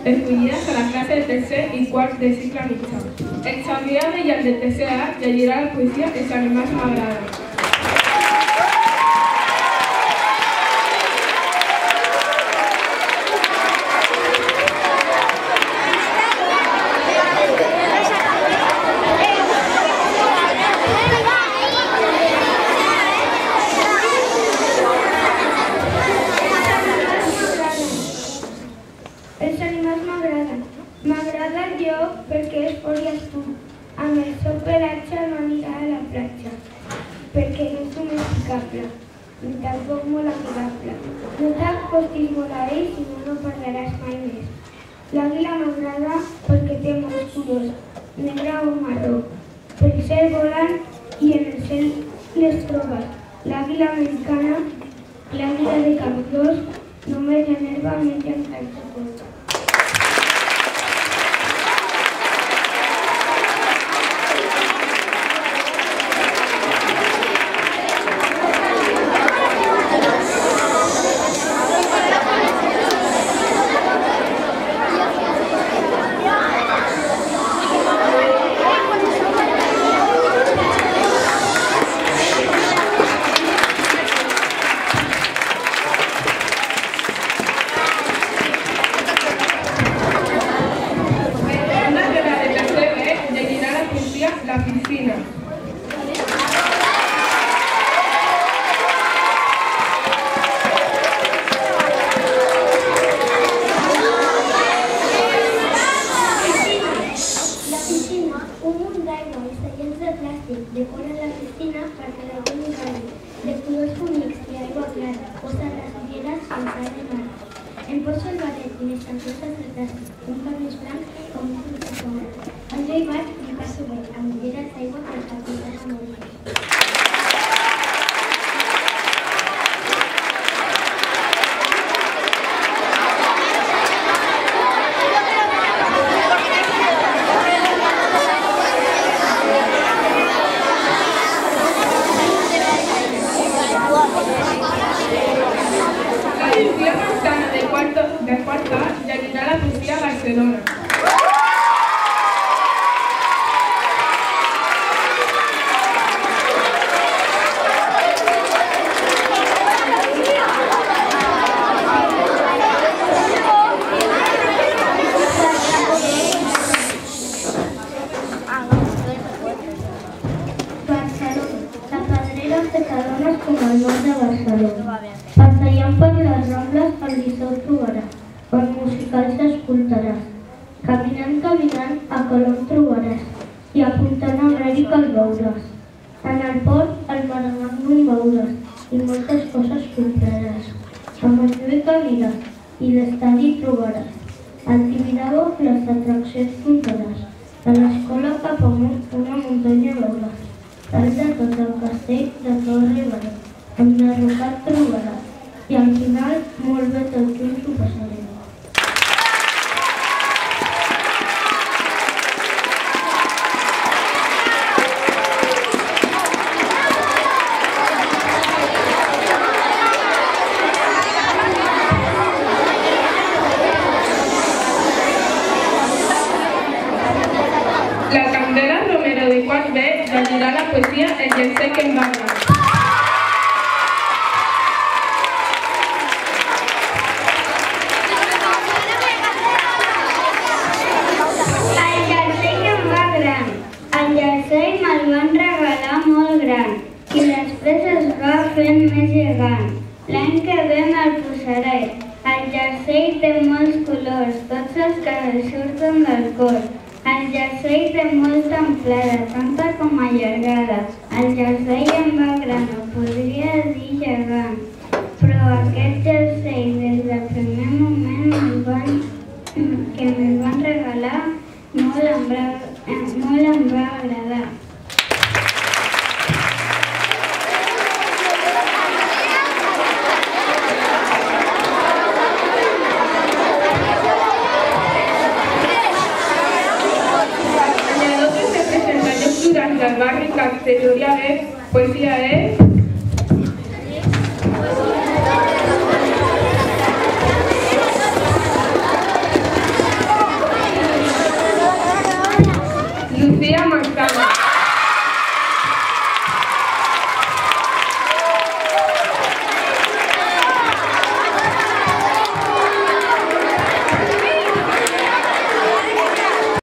escollides a la classe de tercer i quart de cicle mitjà. El Xavier i el de tercer A llegirà la poesia Els animals m'agraden. Els animals m'agraden. M'agrada el llop perquè és fort i astut. Amb el seu pelatge no anirà a la platja, perquè no és domesticable, ni tampoc molt amigable. No t'acostis molt a ell, si no parlaràs mai més. L'àguila m'agrada perquè té molts colors, negre o marró. Pel cel volen i en el cel les trobes. L'àguila americana, l'àguila de Campdors, només en herba mengen calçotons. La piscina. Un munt d'aigua i seients de plàstic decoren la piscina perquè l'aigua no caigui. De colors bonics i aigua clara, posa les ulleres fins a de mar. Em poso el barret i les tanquetes de plàstic, un cabell blanc com un protocol. Al jo hi vaig i passo bé, amb ulleres d'aigua per captar a morir. De quart A llegirà la poesia a Barcelona. Com el nord de Barcelona. Passejant per les Rambles el Liceu trobaràs, per musicals escoltaràs. Caminant a Colom trobaràs, i apuntant a Amèrica el veuràs. En el port el Maramàgnum veuràs, i moltes coses compraràs. A Montjuïc aniràs, i l'estadi trobaràs. Al Tibidabo les atraccions comptaràs. De l'escola cap amunt una muntanya veuràs. Dalt de tot el castell de Torre Baró, amb derrocat trobaràs, i al final molt bé tot junts ho passarem. La Candela Romero de quart B llegirà la poesia El jersei que em va agradar. El jersei que em va gran. El jersei me'l van regalar molt gran i després es va fent més gegant. L'any que ve me'l posaré. El jersei té molts colors, tots els que surten del cor. El jersei té molta amplada, tanta com allargada. El jersei em va gran, ho podria dir gegant. Però aquest jersei, des del primer moment que me'l van regalar, molt em va agradar. Del barri categoria B, poesía E,